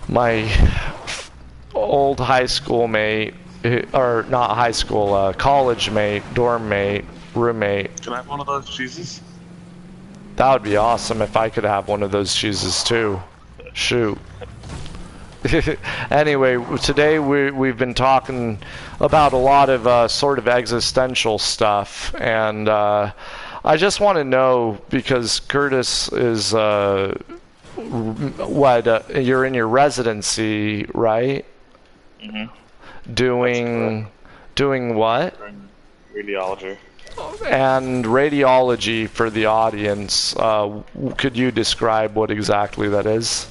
my old high school mate, or not high school, college mate, dorm mate, roommate. Can I have one of those cheeses? That would be awesome if I could have one of those cheeses too. Shoot. Anyway, today we've been talking about a lot of sort of existential stuff, and I just want to know, because Curtis is you're in your residency, right? Mm-hmm. Doing what? Radiology. And radiology, for the audience, could you describe what exactly that is?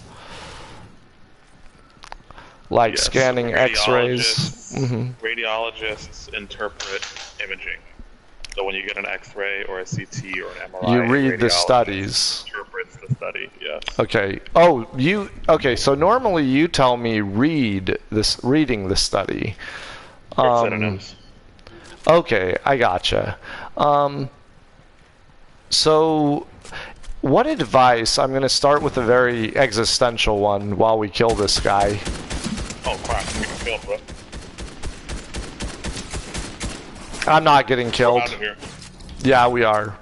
Like yes. Scanning X-rays? Radiologists interpret imaging. So when you get an X-ray or a CT or an MRI, you read the studies. Interprets the study, yes. Okay. Oh, okay. So normally you tell me reading the study. Synonyms. Okay, I gotcha. So, what advice? I'm going to start with a very existential one while we kill this guy. Oh crap! I'm getting killed, bro. I'm not getting killed. We're out of here. Yeah, we are.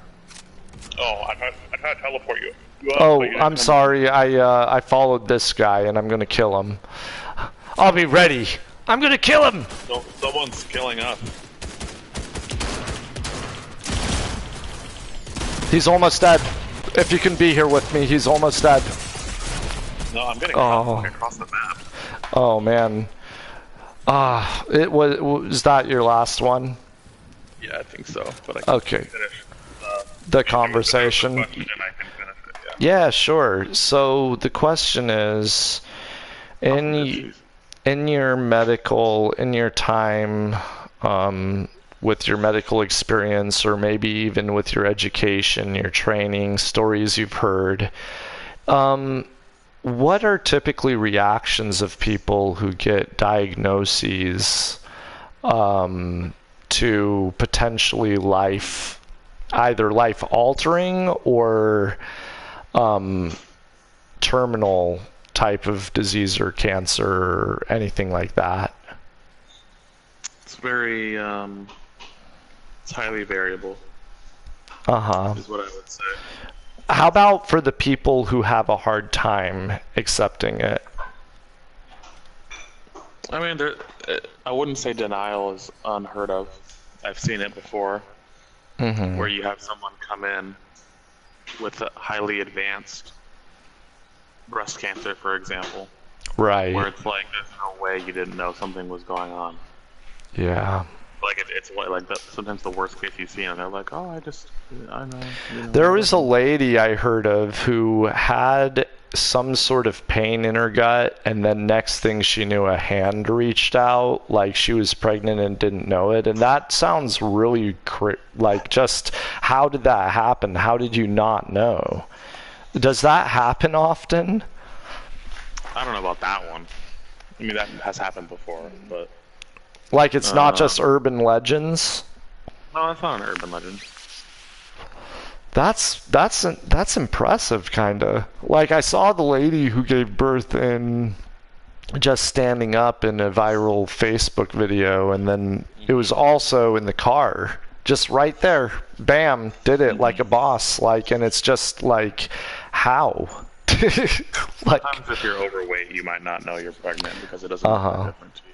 Oh, I tried to teleport you. I'm sorry. I followed this guy, and I'm going to kill him. I'll be ready. I'm going to kill him. No, someone's killing us. He's almost dead. If you can be here with me, he's almost dead. No, I'm getting across the map. Oh man. Was that your last one? Yeah, I think so. But I can finish the conversation. I can finish it, yeah, sure. So the question is, in your time, with your medical experience, or maybe even with your education, your training, stories you've heard, what are typically reactions of people who get diagnoses to potentially either life-altering or terminal type of disease or cancer or anything like that? It's very, it's highly variable. Is what I would say. How about for the people who have a hard time accepting it? I mean, I wouldn't say denial is unheard of. I've seen it before, where you have someone come in with a highly advanced breast cancer, for example. Right. Where it's like, there's no way you didn't know something was going on. Yeah. Like it's like sometimes the worst case you see, and they're like, "Oh, I know." There was a lady I heard of who had some sort of pain in her gut, and then next thing she knew, a hand reached out, like she was pregnant and didn't know it. And that sounds really like, just how did that happen? How did you not know? Does that happen often? I don't know about that one. I mean, that has happened before, but. Like, it's not just urban legends? No, it's not an urban legend. That's impressive, kinda. Like, I saw the lady who gave birth in just standing up in a viral Facebook video, and then it was also in the car. Just right there. Bam, did it like a boss. Like, and it's just like, how? Like, sometimes if you're overweight, you might not know you're pregnant because it doesn't look that different to you.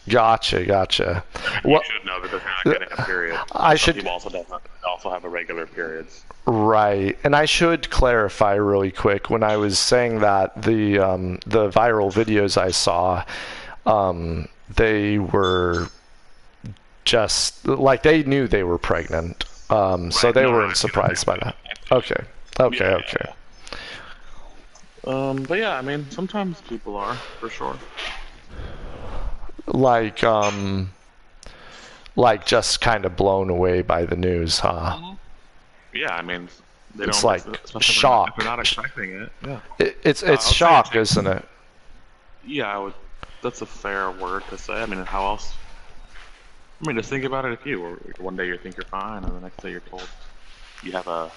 Gotcha. You should know because you're not getting a period. People also have irregular periods. Right, and I should clarify really quick. When I was saying that, the viral videos I saw, they were just like, they knew they were pregnant, so they weren't surprised by that. Okay. But yeah, I mean, sometimes people are, for sure. Like just kind of blown away by the news, huh? Yeah, I mean, it's like shock. If they're not expecting it, yeah. It's shock, isn't it? Yeah, that's a fair word to say. I mean, how else? I mean, just think about it. If one day you think you're fine, and the next day you're told you have a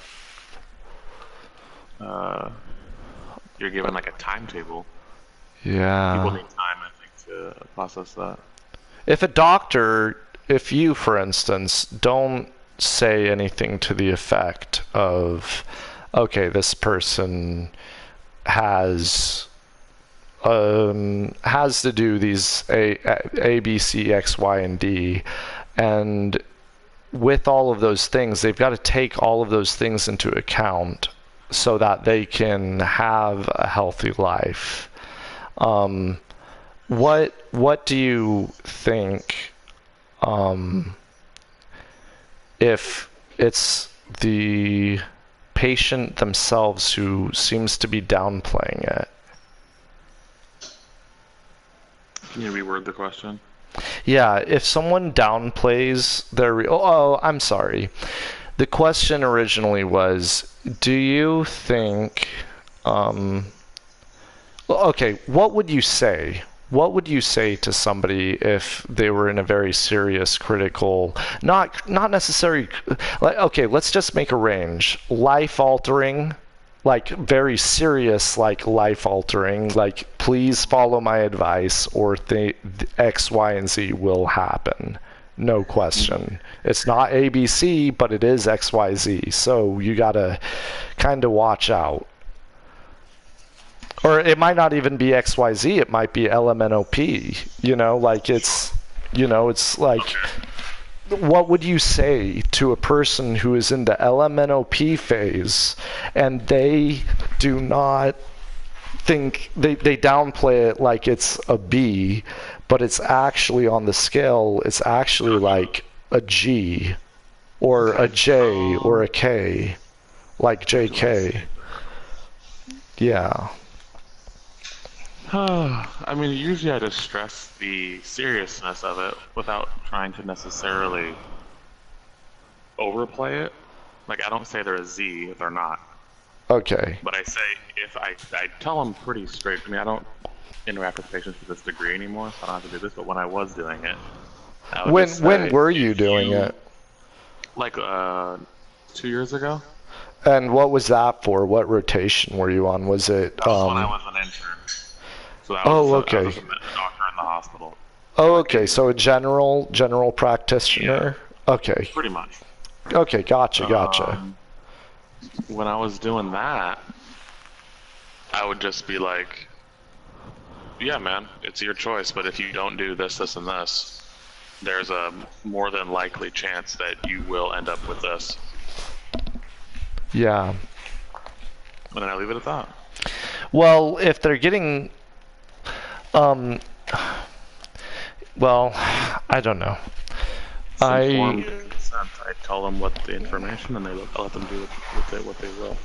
you're given like a timetable. Yeah. People need time, I think, to process that. If you, for instance, don't say anything to the effect of, okay, this person has to do these A, B, C, X, Y, and D, and with all of those things, they've got to take all of those things into account so that they can have a healthy life. What do you think, if it's the patient themselves who seems to be downplaying it? Can you reword the question? Yeah, if someone downplays their... I'm sorry. The question originally was, do you think... okay, what would you say? What would you say to somebody if they were in a very serious, critical, not necessarily... Okay, let's just make a range. Life-altering, like very serious, like life-altering, like please follow my advice or X, Y, and Z will happen. No question. It's not ABC, but it is X, Y, Z. So you gotta kind of watch out. Or it might not even be XYZ, it might be LMNOP. It's like, what would you say to a person who is in the LMNOP phase and they do not think, they downplay it like it's a B, but it's actually on the scale, it's actually like a G or a J or a K, like JK. Yeah. I mean, usually I just stress the seriousness of it without trying to necessarily overplay it. Like, I don't say they're a Z if they're not. Okay. But I say, if I tell them pretty straight. I mean, I don't interact with patients to this degree anymore, so I don't have to do this. But when I was doing it, I would just say, when were you doing it? Like 2 years ago. And what was that for? What rotation were you on? Was it? That was when I was an intern. So that was, okay. I was a doctor in the hospital. Oh, okay. So a general practitioner. Yeah, okay. Pretty much. Okay, gotcha. When I was doing that, I would just be like, "Yeah, man, it's your choice. But if you don't do this, this, and this, there's a more than likely chance that you will end up with this." Yeah. And then I leave it at that. Well, if they're getting, well, I don't know. Informed consent. I tell them what the information, and I let them do with it what they will.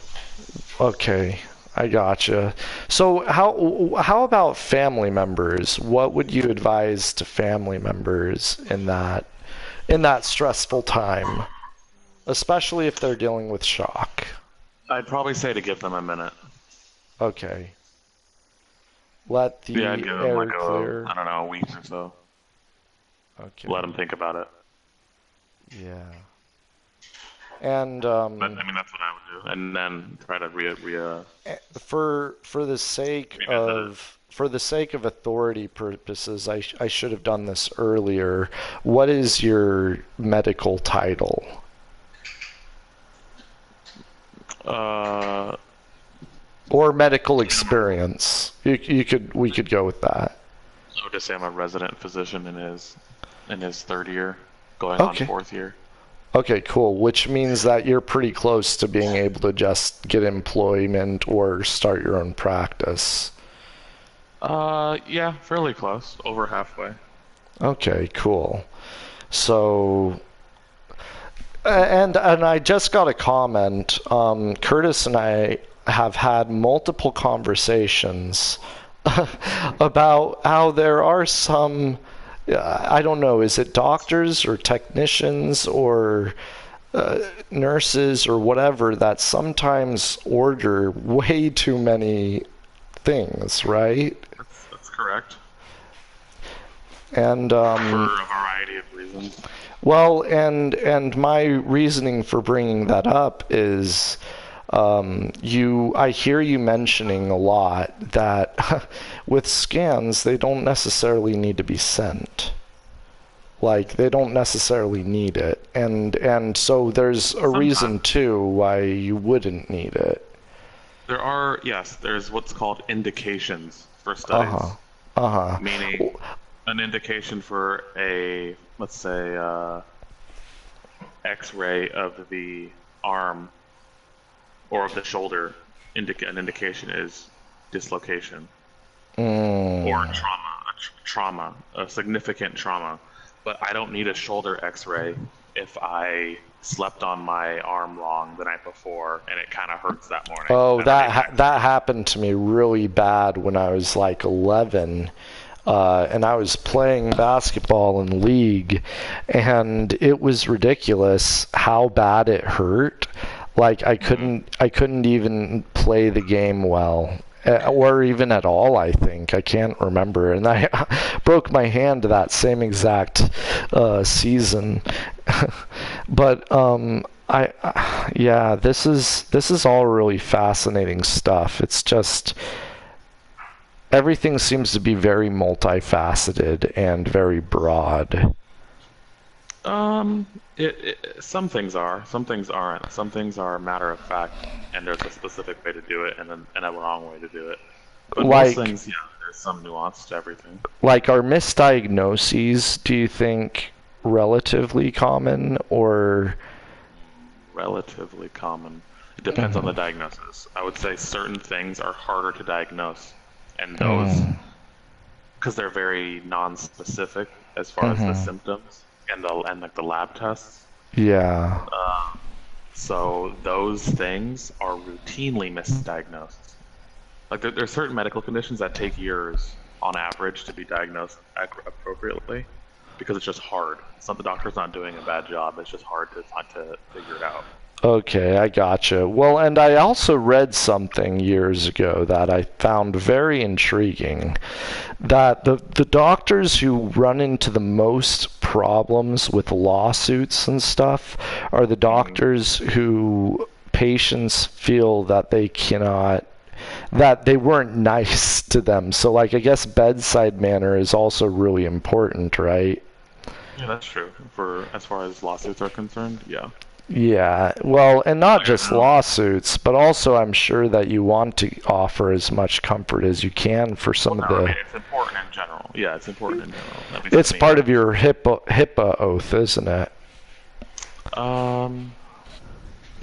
Okay, I gotcha. So how about family members? What would you advise to family members in that stressful time, especially if they're dealing with shock? I'd probably say to give them a minute. Okay. Let the I'd give them air like clear. I don't know, a week or so. Okay. Let them think about it. Yeah. And But, I mean, that's what I would do, and then try to for the sake of authority purposes, I should have done this earlier. What is your medical title? Or medical experience. We could go with that. I would just say I'm a resident physician in his third year, going on fourth year. Okay, cool. Which means that you're pretty close to being able to just get employment or start your own practice. Yeah, fairly close. Over halfway. Okay, cool. So, and I just got a comment. Curtis and I have had multiple conversations about how there are some, I don't know, is it doctors or technicians or nurses or whatever that sometimes order way too many things, right? That's correct. And for a variety of reasons. Well, and my reasoning for bringing that up is I hear you mentioning a lot that with scans, they don't necessarily need to be sent. Like, they don't necessarily need it. And so there's a reason, too, why you wouldn't need it. There's what's called indications for studies. Meaning an indication for let's say, X-ray of the arm or of the shoulder. An indication is dislocation or trauma, a significant trauma. But I don't need a shoulder X-ray if I slept on my arm wrong the night before and it kind of hurts that morning. Oh, that happened to me really bad when I was like 11. And I was playing basketball in league, and it was ridiculous how bad it hurt. Like, I couldn't even play the game well, or even at all, I think. I can't remember. And I broke my hand that same exact season. But this is all really fascinating stuff. It's just everything seems to be very multifaceted and very broad. Some things are, some things aren't. Some things are matter of fact, and there's a specific way to do it, and a wrong way to do it. But most things, there's some nuance to everything. Like, are misdiagnoses, do you think, relatively common, or? Relatively common. It depends on the diagnosis. I would say certain things are harder to diagnose, and those, because they're very non-specific as far as the symptoms and like the lab tests. Yeah. So those things are routinely misdiagnosed. Like there are certain medical conditions that take years on average to be diagnosed appropriately because it's just hard. It's not the doctor's not doing a bad job. It's just hard to figure it out. Okay, I gotcha. Well, and I also read something years ago that I found very intriguing, that the doctors who run into the most problems with lawsuits and stuff are the doctors who patients feel that that they weren't nice to them. So, like, I guess bedside manner is also really important, right? Yeah, that's true. As far as lawsuits are concerned, yeah. Yeah, well, and not just lawsuits, but also I'm sure that you want to offer as much comfort as you can for some of the... I mean, it's important in general. Yeah, it's important in general. It's part of your HIPAA oath, isn't it?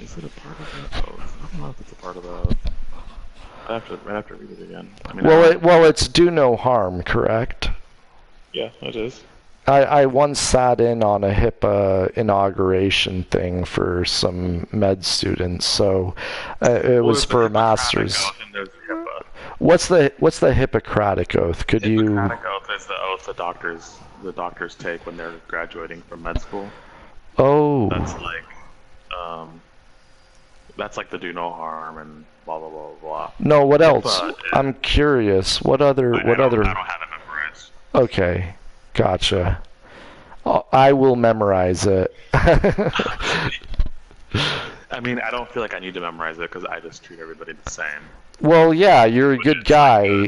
Is it a part of the oath? I don't know if it's a part of the oath. I have to read it again. I mean, it's do no harm, correct? Yeah, it is. I once sat in on a HIPAA inauguration thing for some med students, so it was for a master's. What's the Hippocratic Oath? Could you? Hippocratic Oath is the oath the doctors take when they're graduating from med school. Oh. That's like the do no harm and blah blah blah blah. No, what else? I'm curious. What other? I don't have it memorized. Okay. Gotcha. I will memorize it. I mean, I don't feel like I need to memorize it because I just treat everybody the same. Well, yeah, you're a good guy.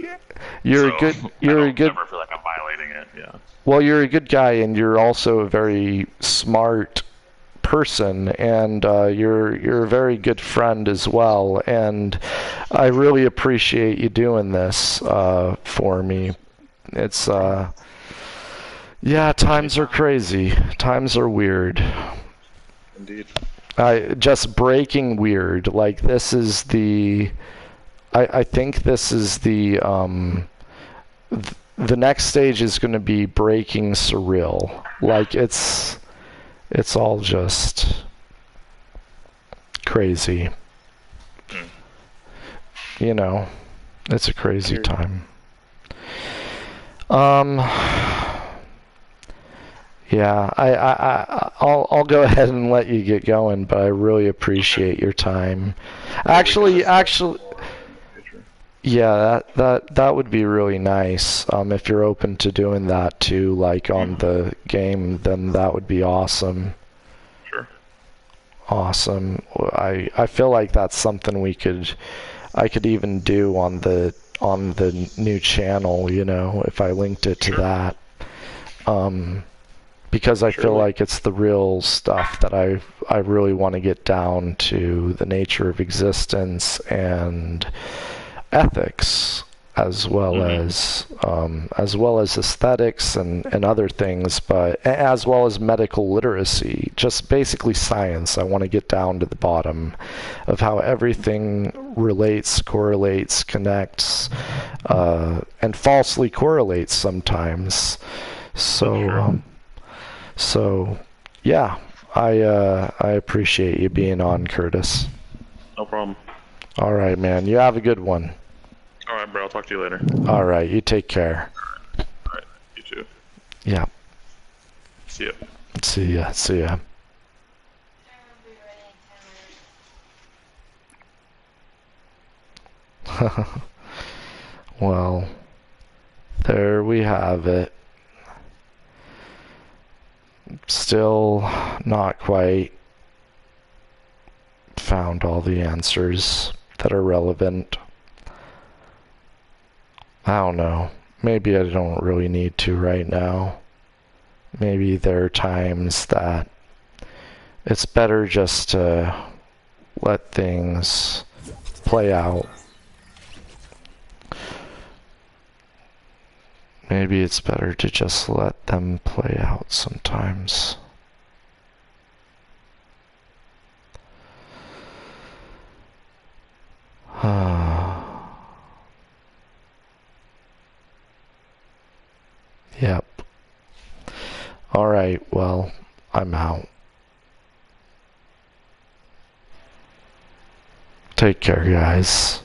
You're a good. I never feel like I'm violating it. Yeah. Well, you're a good guy, and you're also a very smart person, and you're a very good friend as well. And I really appreciate you doing this for me. It's yeah, times are crazy. Times are weird. Indeed. Just breaking weird. Like, this is the... I think this is the next stage is going to be breaking surreal. Like, it's all just crazy. You know, it's a crazy time. Yeah, I'll go ahead and let you get going, but I really appreciate your time. Actually, yeah, that would be really nice. If you're open to doing that too, like on the game, then that would be awesome. Sure. Awesome. I feel like that's something I could even do on the new channel, you know, if I linked it to Sure. that. Because I feel Surely. like it's the real stuff that I really want to get down to, the nature of existence and ethics, as well as aesthetics and other things, but as well as medical literacy, just basically science. I want to get down to the bottom of how everything relates, correlates, connects, and falsely correlates sometimes. So, yeah, I appreciate you being on, Curtis. No problem. All right, man. You have a good one. All right, bro. I'll talk to you later. All right, you take care. All right. You too. Yeah. See ya. See ya. See ya. Well, there we have it. Still not quite found all the answers that are relevant. I don't know. Maybe I don't really need to right now. Maybe there are times that it's better just to let things play out. Maybe it's better to just let them play out sometimes. Yep. Alright, well, I'm out. Take care, guys.